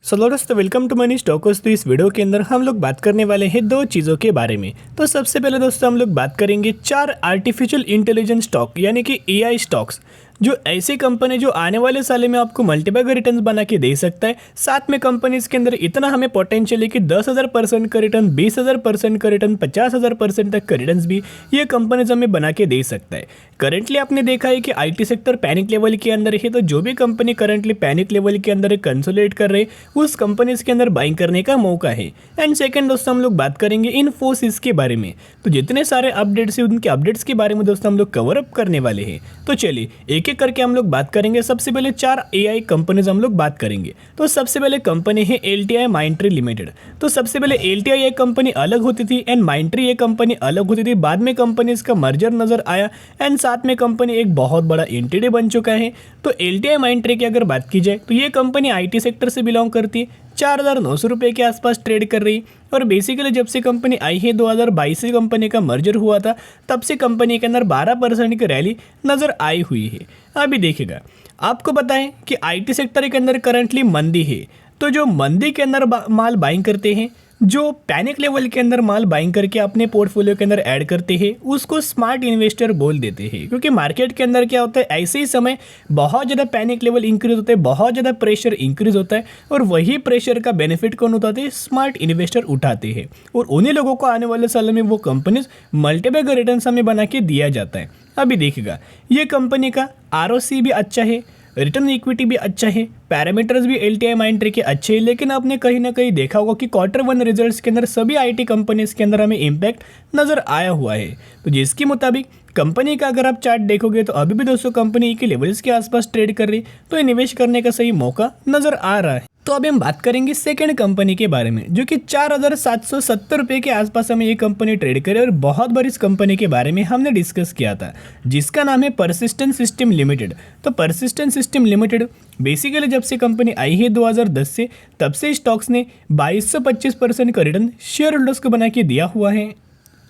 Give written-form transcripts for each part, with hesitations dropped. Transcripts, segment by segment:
दोस्तों welcome to money stocks. तो इस वीडियो के अंदर हम लोग बात करने वाले हैं दो चीज़ों के बारे में। तो सबसे पहले दोस्तों हम लोग बात करेंगे 4 आर्टिफिशियल इंटेलिजेंस स्टॉक यानी कि एआई स्टॉक्स, जो ऐसी कंपनी जो आने वाले साल में आपको मल्टीपल रिटर्न्स बना के दे सकता है। साथ में कंपनीज के अंदर इतना हमें पोटेंशियल है कि 10,000% का रिटर्न, 20,000% का रिटर्न, 50,000% तक का रिटर्न्स भी ये कंपनीज हमें बना के दे सकता है। करंटली आपने देखा है कि आईटी सेक्टर पैनिक लेवल के अंदर है, तो जो भी कंपनी करंटली पैनिक लेवल के अंदर कंसोलिडेट कर रहे उस कंपनीज के अंदर बाइंग करने का मौका है। एंड सेकंड दोस्तों हम लोग बात करेंगे इन्फोसिस के बारे में। तो जितने सारे अपडेट्स है उनके अपडेट्स के बारे में दोस्तों हम लोग कवर अप करने वाले हैं। तो चलिए एक एक करके हम लोग बात करेंगे। सबसे पहले 4 एआई कंपनीज हम लोग बात करेंगे। तो सबसे पहले कंपनी है एलटीआई माइंडट्री लिमिटेड। तो सबसे पहले एलटीआई एक कंपनी अलग होती थी एंड माइंडट्री एक कंपनी अलग होती थी। बाद में कंपनीज का मर्जर नजर आया एंड साथ में कंपनी एक बहुत बड़ा एंटिटी बन चुका है। तो एलटीआई माइंडट्री की अगर बात की जाए तो ये कंपनी आईटी सेक्टर से बिलोंग करती है। 4,900 रुपये के आसपास ट्रेड कर रही और बेसिकली जब से कंपनी आई है 2022 से कंपनी का मर्जर हुआ था, तब से कंपनी के अंदर 12% की रैली नज़र आई हुई है। अभी देखिएगा, आपको बताएं कि आईटी सेक्टर के अंदर करंटली मंदी है। तो जो मंदी के अंदर माल बाइंग करते हैं, जो पैनिक लेवल के अंदर माल बाइंग करके अपने पोर्टफोलियो के अंदर ऐड करते हैं, उसको स्मार्ट इन्वेस्टर बोल देते हैं। क्योंकि मार्केट के अंदर क्या होता है, ऐसे ही समय बहुत ज़्यादा पैनिक लेवल इंक्रीज होता है, बहुत ज़्यादा प्रेशर इंक्रीज होता है और वही प्रेशर का बेनिफिट कौन उठाते हैं, स्मार्ट इन्वेस्टर उठाते हैं। और उन्हीं लोगों को आने वाले सालों में वो कंपनीज मल्टीपल रिटर्न हमें बना के दिया जाता है। अभी देखिएगा, ये कंपनी का आरओसी भी अच्छा है, रिटर्न इक्विटी भी अच्छा है, पैरामीटर्स भी एलटीआई माइंडट्री के अच्छे हैं। लेकिन आपने कहीं ना कहीं देखा होगा कि Q1 रिजल्ट्स के अंदर सभी आईटी कंपनीज के अंदर हमें इम्पैक्ट नज़र आया हुआ है। तो जिसके मुताबिक कंपनी का अगर आप चार्ट देखोगे तो अभी भी दोस्तों कंपनी के लेवल्स के आसपास ट्रेड कर रही, तो निवेश करने का सही मौका नज़र आ रहा है। तो अभी हम बात करेंगे सेकंड कंपनी के बारे में, जो कि 4,770 रुपये के आसपास हमें ये कंपनी ट्रेड करे और बहुत बार इस कंपनी के बारे में हमने डिस्कस किया था, जिसका नाम है परसिस्टेंट सिस्टम लिमिटेड। तो परसिस्टेंट सिस्टम लिमिटेड बेसिकली जब से कंपनी आई है 2010 से, तब से स्टॉक्स ने 2225% का रिटर्न शेयर होल्डर्स को बना के दिया हुआ है।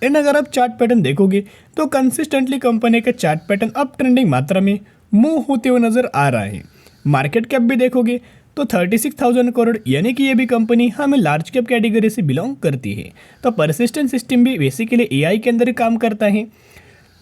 एंड अगर आप चार्ट पैटर्न देखोगे तो कंसिस्टेंटली कंपनी का चार्ट पैटर्न अप ट्रेंडिंग मात्रा में मूव होते हुए नजर आ रहा है। मार्केट कैप भी देखोगे तो 36,000 करोड़, यानी कि ये भी कंपनी हमें लार्ज कैप कैटेगरी से बिलोंग करती है। तो परसिस्टेंट सिस्टम भी बेसिकली एआई के अंदर काम करता है।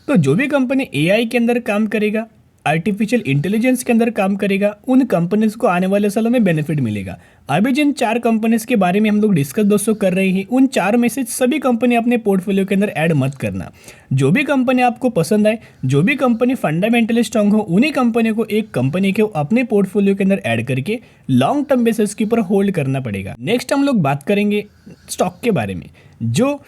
तो जो भी कंपनी एआई के अंदर काम करेगा, आर्टिफिशियल इंटेलिजेंस के अंदर काम करेगा, उन कंपनीज को आने वाले सालों में बेनिफिट मिलेगा। अभी जिन 4 कंपनीज के बारे में हम लोग डिस्कस दोस्तों कर रहे हैं, उन 4 में से सभी कंपनी अपने पोर्टफोलियो के अंदर ऐड मत करना। जो भी कंपनी आपको पसंद आए, जो भी कंपनी फंडामेंटली स्ट्रांग हो, उन्हीं कंपनी को एक कंपनी के अपने पोर्टफोलियो के अंदर ऐड करके लॉन्ग टर्म बेसिस के ऊपर होल्ड करना पड़ेगा। नेक्स्ट हम लोग बात करेंगे स्टॉक के बारे में, जो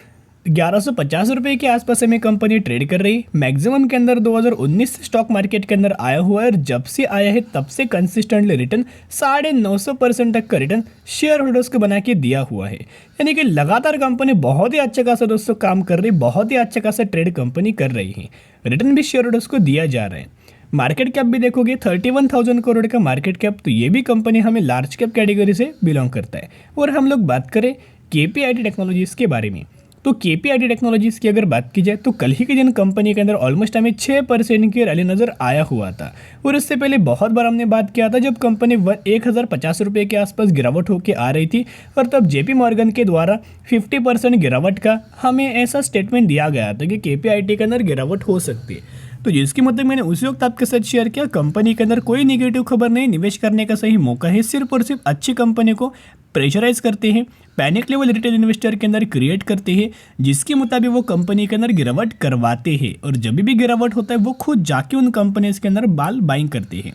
1150 रुपये के आसपास हमें कंपनी ट्रेड कर रही। मैक्सिमम के अंदर 2019 से स्टॉक मार्केट के अंदर आया हुआ है और जब से आया है तब से कंसिस्टेंटली रिटर्न 950% तक का रिटर्न शेयर होल्डर्स को बना के दिया हुआ है। यानी कि लगातार कंपनी बहुत ही अच्छा खासा दोस्तों काम कर रही, बहुत ही अच्छा खासा ट्रेड कंपनी कर रही है। रिटर्न भी शेयर होल्डर्स को दिया जा रहा है। मार्केट कैप भी देखोगे 31,000 करोड़ का मार्केट कैप, तो ये भी कंपनी हमें लार्ज कैप कैटेगरी से बिलोंग करता है। और हम लोग बात करें केपीआईटी टेक्नोलॉजीज़ के बारे में, तो केपीआईटी टेक्नोलॉजीज़ की अगर बात की जाए तो कल ही के दिन कंपनी के अंदर ऑलमोस्ट हमें 6% की रैली नज़र आया हुआ था। और इससे पहले बहुत बार हमने बात किया था जब कंपनी 1,050 रुपये के आसपास गिरावट होकर आ रही थी, और तब जेपी मॉर्गन के द्वारा 50% गिरावट का हमें ऐसा स्टेटमेंट दिया गया था कि केपीआईटी के अंदर गिरावट हो सकती है। तो जिसकी मतलब मैंने उसी वक्त आपके साथ शेयर किया, कंपनी के अंदर कोई निगेटिव खबर नहीं, निवेश करने का सही मौका है। सिर्फ और सिर्फ अच्छी कंपनी को प्रेशराइज करते हैं, पैनिक लेवल रिटेल इन्वेस्टर के अंदर क्रिएट करते हैं, जिसके मुताबिक वो कंपनी के अंदर गिरावट करवाते हैं। और जब भी गिरावट होता है वो खुद जाके उन कंपनीज के अंदर बाइंग करते हैं।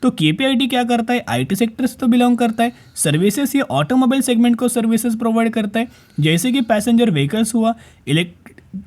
तो केपीआईटी क्या करता है, आईटी सेक्टर से तो बिलोंग करता है, सर्विसेज या ऑटोमोबाइल सेगमेंट को सर्विसेज प्रोवाइड करता है, जैसे कि पैसेंजर व्हीकल्स हुआ,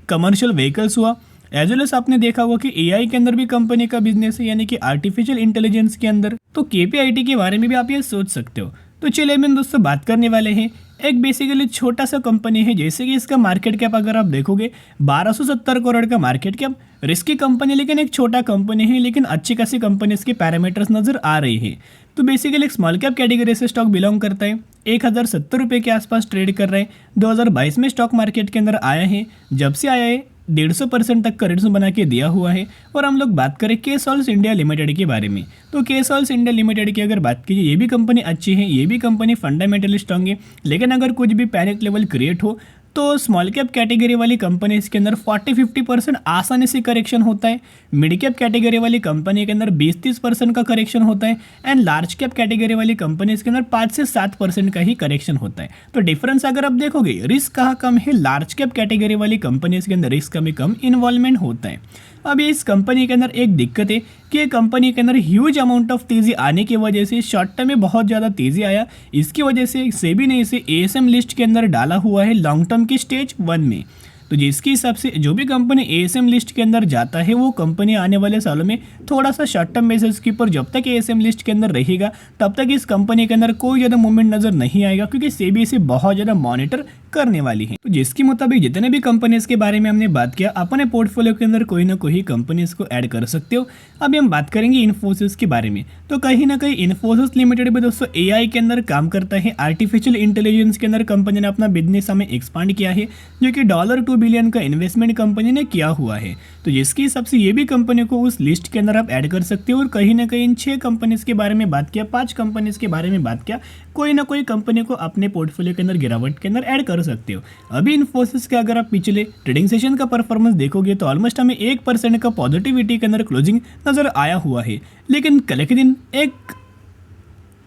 कमर्शियल व्हीकल्स हुआ। एज वेल एस आपने देखा होगा कि एआई के अंदर भी कंपनी का बिजनेस है, यानी कि आर्टिफिशियल इंटेलिजेंस के अंदर। तो केपीआईटी के बारे में भी आप ये सोच सकते हो। तो चलिए हम दोस्तों बात करने वाले हैं एक बेसिकली छोटा सा कंपनी है, जैसे कि इसका मार्केट कैप अगर आप देखोगे 1270 करोड़ का मार्केट कैप। रिस्की कंपनी लेकिन एक छोटा कंपनी है, लेकिन अच्छी खासी कंपनी इसके पैरामीटर्स नजर आ रही है। तो बेसिकली एक स्मॉल कैप कैटेगरी से स्टॉक बिलोंग करता है। 1,070 रुपये के आसपास ट्रेड कर रहे हैं। 2022 में स्टॉक मार्केट के अंदर आया है। जब से आया है 150% तक का रिटर्न बना के दिया हुआ है। और हम लोग बात करें के सॉल्स इंडिया लिमिटेड के बारे में, तो के सॉल्स इंडिया लिमिटेड की अगर बात कीजिए, ये भी कंपनी अच्छी है, ये भी कंपनी फंडामेंटली स्ट्रांग है। लेकिन अगर कुछ भी पैनिक लेवल क्रिएट हो तो स्मॉल कैप कैटेगरी वाली कंपनीज के अंदर 40-50% आसानी से करेक्शन होता है। मिड कैप कैटेगरी वाली कंपनी के अंदर 20-30% का करेक्शन होता है। एंड लार्ज कैप कैटेगरी वाली कंपनीज के अंदर 5 से 7% का ही करेक्शन होता है। तो डिफरेंस अगर आप देखोगे, रिस्क कहाँ कम है, लार्ज कैप कैटेगरी वाली कंपनीज के अंदर रिस्क कम इन्वॉल्वमेंट होता है। अब ये इस कंपनी के अंदर एक दिक्कत है कि ये कंपनी के अंदर ह्यूज अमाउंट ऑफ तेज़ी आने की वजह से शॉर्ट टर्म में बहुत ज़्यादा तेज़ी आया। इसकी वजह से सेबी ने इसे एएसएम लिस्ट के अंदर डाला हुआ है लॉन्ग टर्म की स्टेज 1 में। तो जिसके हिसाब से जो भी कंपनी एएसएम लिस्ट के अंदर जाता है वो कंपनी आने वाले सालों में थोड़ा सा शॉर्ट टर्म बेसिस के ऊपर जब तक एएसएम लिस्ट के अंदर रहेगा तब तक इस कंपनी के अंदर कोई ज़्यादा मूवमेंट नज़र नहीं आएगा, क्योंकि सेबी इसे बहुत ज़्यादा मॉनिटर करने वाली है। तो जिसके मुताबिक जितने भी कंपनीज के बारे में हमने बात किया, अपने पोर्टफोलियो के अंदर कोई ना कोई कंपनीज को ऐड कर सकते हो। अभी हम बात करेंगे इन्फोसिस के बारे में। तो कहीं ना कहीं इन्फोसिस लिमिटेड भी दोस्तों एआई के अंदर काम करता है, आर्टिफिशियल इंटेलिजेंस के अंदर कंपनी ने अपना बिजनेस हमें एक्सपांड किया है, जो कि $2 बिलियन का इन्वेस्टमेंट कंपनी ने किया हुआ है। तो जिसके हिसाब से ये भी कंपनी को उस लिस्ट के अंदर आप ऐड कर सकते हो। और कहीं ना कहीं इन 6 कंपनीज के बारे में बात किया, 5 कंपनीज के बारे में बात किया, कोई ना कोई कंपनी को अपने पोर्टफोलियो के अंदर गिरावट के अंदर ऐड कर सकते हो। अभी इन्फोसिस के अगर आप पिछले ट्रेडिंग सेशन का परफॉर्मेंस देखोगे तो ऑलमोस्ट हमें 1% का पॉजिटिविटी के अंदर क्लोजिंग नजर आया हुआ है। लेकिन कल के दिन एक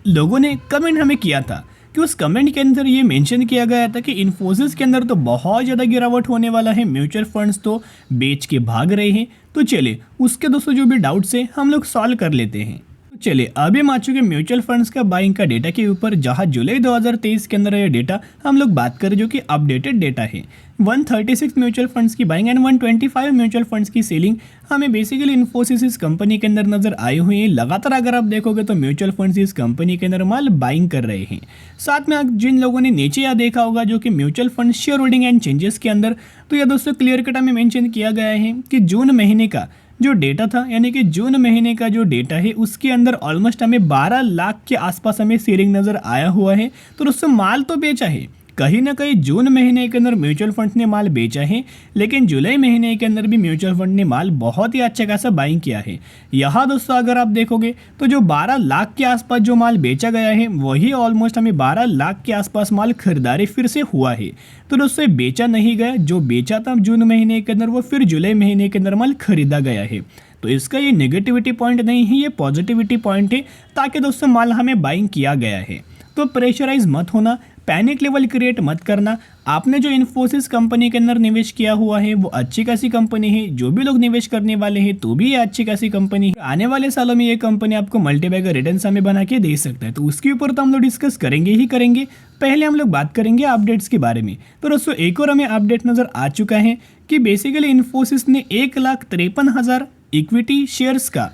लोगों ने कमेंट हमें किया था कि उस कमेंट के अंदर ये मेंशन किया गया था कि इन्फोसिस के अंदर तो बहुत ज़्यादा गिरावट होने वाला है, म्यूचुअल फंड्स तो बेच के भाग रहे हैं। तो चलिए उसके दोस्तों जो भी डाउट्स है हम लोग सॉल्व कर लेते हैं। चलिए अभी हम आ चुके म्यूचुअल फंड्स का बाइंग का डेटा के ऊपर, जहां जुलाई 2023 के अंदर ये डेटा हम लोग बात करें जो कि अपडेटेड डेटा है। 136 म्यूचुअल फंड्स की बाइंग एंड 125 म्यूचुअल फंड्स की सेलिंग हमें बेसिकली इन्फोसिस इस कंपनी के अंदर नजर आई हुई है। लगातार अगर आप देखोगे तो म्यूचुअल फंड्स इस कंपनी के अंदर माल बाइंग कर रहे हैं। साथ में जिन लोगों ने नीचे यह देखा होगा जो कि mutual fund share holding and changes के अंदर, तो यह दोस्तों क्लियर कट में मेंशन किया गया है कि जून महीने का जो डेटा था, यानी कि जून महीने का जो डेटा है उसके अंदर ऑलमोस्ट हमें 12 लाख के आसपास हमें सेलिंग नज़र आया हुआ है। तो दोस्तों माल तो बेचा है, कहीं ना कहीं जून महीने के अंदर म्यूचुअल फंड्स ने माल बेचा है, लेकिन जुलाई महीने के अंदर भी म्यूचुअल फंड ने माल बहुत ही अच्छा खासा बाइंग किया है। यहाँ दोस्तों अगर आप देखोगे तो जो 12 लाख के आसपास जो माल बेचा गया है वही ऑलमोस्ट हमें 12 लाख के आसपास माल खरीदारी फिर से हुआ है। तो दोस्तों बेचा नहीं गया, जो बेचा था जून महीने के अंदर वो फिर जुलाई महीने के अंदर माल खरीदा गया है। तो इसका ये नेगेटिविटी पॉइंट नहीं है, ये पॉजिटिविटी पॉइंट है, ताकि दोस्तों माल हमें बाइंग किया गया है। तो प्रेशराइज मत होना, पैनिक लेवल क्रिएट मत करना। आपने जो इन्फोसिस कंपनी के अंदर निवेश किया हुआ है वो अच्छी खासी कंपनी है, जो भी लोग निवेश करने वाले हैं तो भी ये अच्छी खासी कंपनी है। आने वाले सालों में ये कंपनी आपको मल्टीबैगर रिटर्न्स हमें बना के दे सकता है, तो उसके ऊपर तो हम लोग डिस्कस करेंगे ही करेंगे। पहले हम लोग बात करेंगे अपडेट्स के बारे में। तो दोस्तों एक और हमें अपडेट नजर आ चुका है कि बेसिकली इन्फोसिस ने 1,53,000 इक्विटी शेयर्स का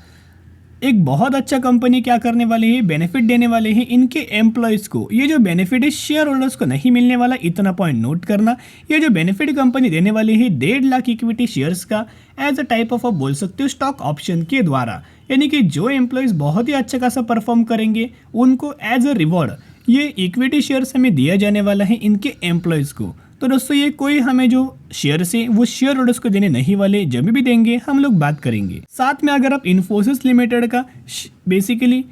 एक बहुत अच्छा कंपनी क्या करने वाले हैं, बेनिफिट देने वाले हैं इनके एम्प्लॉयज़ को। ये जो बेनिफिट है शेयर होल्डर्स को नहीं मिलने वाला, इतना पॉइंट नोट करना। ये जो बेनिफिट कंपनी देने वाली है 1.5 लाख इक्विटी शेयर्स का एज अ टाइप ऑफ आप बोल सकते हो स्टॉक ऑप्शन के द्वारा, यानी कि जो एम्प्लॉयज़ बहुत ही अच्छा खासा परफॉर्म करेंगे उनको एज अ रिवॉर्ड ये इक्विटी शेयर्स हमें दिया जाने वाला है इनके एम्प्लॉयज़ को। तो दोस्तों ये कोई हमें जो शेयर्स है वो शेयर होल्डर्स को देने नहीं वाले, जब भी देंगे हम लोग बात करेंगे। साथ में अगर आप इन्फोसिस लिमिटेड का बेसिकली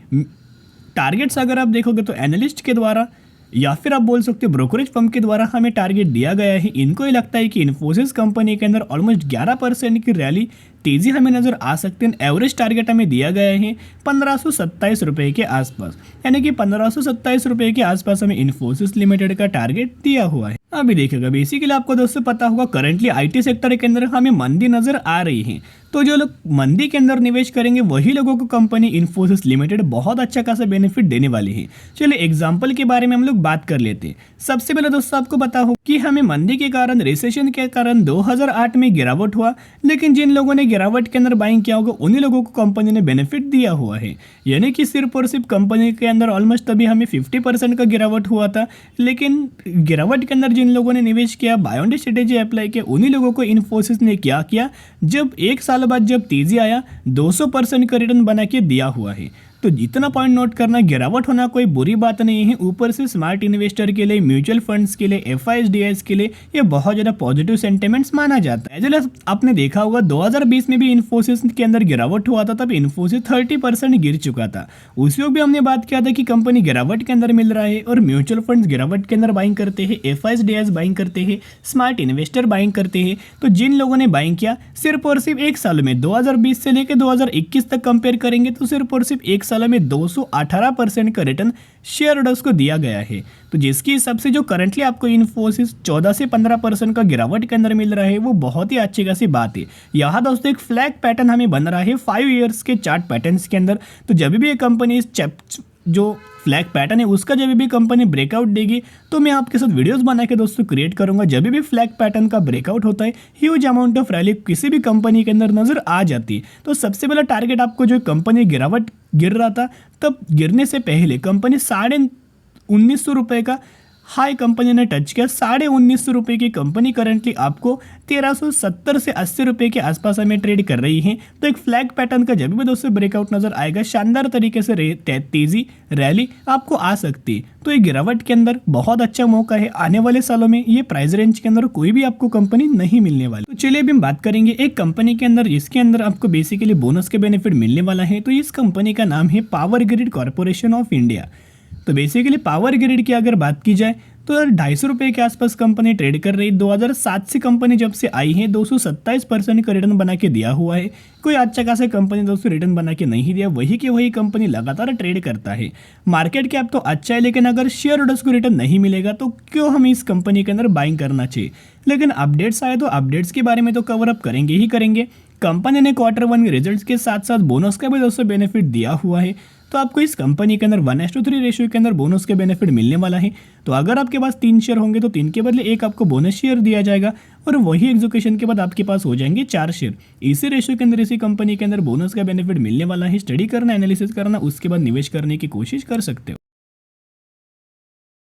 टारगेट्स अगर आप देखोगे तो एनालिस्ट के द्वारा या फिर आप बोल सकते हो ब्रोकरेज फर्म के द्वारा हमें टारगेट दिया गया है। इनको ये लगता है कि इन्फोसिस कंपनी के अंदर ऑलमोस्ट 11% की रैली तेज़ी हमें नज़र आ सकते हैं। एवरेज टारगेट हमें दिया गया है 1527 रुपये के आसपास, यानी कि 1527 रुपये के आसपास हमें इन्फोसिस लिमिटेड का टारगेट दिया हुआ है। अभी देखिएगा बेसिकली आपको दोस्तों पता होगा करंटली आईटी सेक्टर के अंदर हमें मंदी नज़र आ रही है, तो जो लोग मंदी के अंदर निवेश करेंगे वही लोगों को कंपनी इन्फोसिस लिमिटेड बहुत अच्छा खासा बेनिफिट देने वाली है। चलिए एग्जाम्पल के बारे में हम लोग बात कर लेते हैं। सबसे पहले दोस्तों आपको पता हो कि हमें मंदी के कारण, रिसेशन के कारण 2008 में गिरावट हुआ, लेकिन जिन लोगों ने गिरावट के अंदर बाइंग किया होगा उन्हीं लोगों को कंपनी ने बेनिफिट दिया हुआ है। यानी कि सिर्फ और सिर्फ कंपनी के अंदर ऑलमोस्ट तभी हमें 50% का गिरावट हुआ था, लेकिन गिरावट के अंदर जिन लोगों ने निवेश किया, बाय ऑन स्ट्रेटेजी अप्लाई किया, उन्हीं लोगों को इन्फोसिस ने क्या किया, जब एक साल बाद जब तेजी आया 200% का रिटर्न बना के दिया हुआ है। तो जितना पॉइंट नोट करना, गिरावट होना कोई बुरी बात नहीं है। ऊपर से स्मार्ट इन्वेस्टर के लिए, म्यूचुअल फंड्स के लिए, एफआईएसडीआईस के लिए ये बहुत ज़्यादा पॉजिटिव सेंटिमेंट्स माना जाता है। एज आपने देखा होगा 2020 में भी इन्फोसिस के अंदर गिरावट हुआ था, तब इन्फोसिस 30% गिर चुका था। उस वक्त भी हमने बात किया था कि कंपनी गिरावट के अंदर मिल रहा है और म्यूचुअल फंड्स गिरावट के अंदर बाइंग करते हैं, एफआईएसडीआईस बाइंग करते हैं, स्मार्ट इन्वेस्टर बाइंग करते हैं। तो जिन लोगों ने बाइंग किया सिर्फ और सिर्फ एक साल में 2020 से लेकर 2021 तक कंपेयर करेंगे तो सिर्फ और सिर्फ एक साल में 218% का रिटर्न शेयर होल्डर्स को दिया गया है। तो जिसके हिसाब से जो करंटली आपको इन्फोसिस 14 से 15% का गिरावट के अंदर मिल रहा है वो बहुत ही अच्छी खासी बात है। यहाँ दोस्तों एक फ्लैग पैटर्न हमें बन रहा है 5 ईयर्स के चार्ट पैटर्न्स के अंदर। तो जब भी ये कंपनी जो फ्लैग पैटर्न है उसका जब भी कंपनी ब्रेकआउट देगी तो मैं आपके साथ वीडियोस बना के दोस्तों क्रिएट करूंगा। जब भी फ्लैग पैटर्न का ब्रेकआउट होता है, ह्यूज अमाउंट ऑफ रैली किसी भी कंपनी के अंदर नजर आ जाती है। तो सबसे पहला टारगेट आपको जो कंपनी गिरावट गिर रहा था, तब गिरने से पहले कंपनी 1950 रुपये का हाई कंपनी ने टच किया। 1950 रुपये की कंपनी करंटली आपको 1370 से 80 रुपये के आसपास हमें ट्रेड कर रही है। तो एक फ्लैग पैटर्न का जब भी दोस्तों ब्रेकआउट नजर आएगा, शानदार तरीके से तेजी रैली आपको आ सकती है। तो ये गिरावट के अंदर बहुत अच्छा मौका है। आने वाले सालों में ये प्राइस रेंज के अंदर कोई भी आपको कंपनी नहीं मिलने वाली। तो चलिए अभी हम बात करेंगे एक कंपनी के अंदर जिसके अंदर आपको बेसिकली बोनस के बेनिफिट मिलने वाला है। तो इस कंपनी का नाम है power grid corporation of India. तो बेसिकली पावर ग्रिड की अगर बात की जाए तो 250 रुपये के आसपास कंपनी ट्रेड कर रही। 2007 से कंपनी जब से आई है 227% का रिटर्न बना के दिया हुआ है। कोई अच्छा खासा कंपनी दोस्तों रिटर्न बना के नहीं दिया, वही की वही कंपनी लगातार ट्रेड करता है। मार्केट कैप तो अच्छा है, लेकिन अगर शेयर होल्डर्स को रिटर्न नहीं मिलेगा तो क्यों हमें इस कंपनी के अंदर बाइंग करना चाहिए। लेकिन अपडेट्स आए तो अपडेट्स के बारे में तो कवर अप करेंगे ही करेंगे। कंपनी ने Q1 रिजल्ट्स के साथ साथ बोनस का भी दोस्तों बेनिफिट दिया हुआ है। तो आपको इस कंपनी के अंदर 1:3 रेशियो के अंदर बोनस के बेनिफिट मिलने वाला है। तो अगर आपके पास 3 शेयर होंगे तो 3 के बदले 1 आपको बोनस शेयर दिया जाएगा और वही एग्जीक्यूशन के बाद आपके पास हो जाएंगे 4 शेयर। इसी रेशियो के अंदर इसी कंपनी के अंदर बोनस का बेनिफिट मिलने वाला है। स्टडी करना, एनालिसिस करना, उसके बाद निवेश करने की कोशिश कर सकते हो।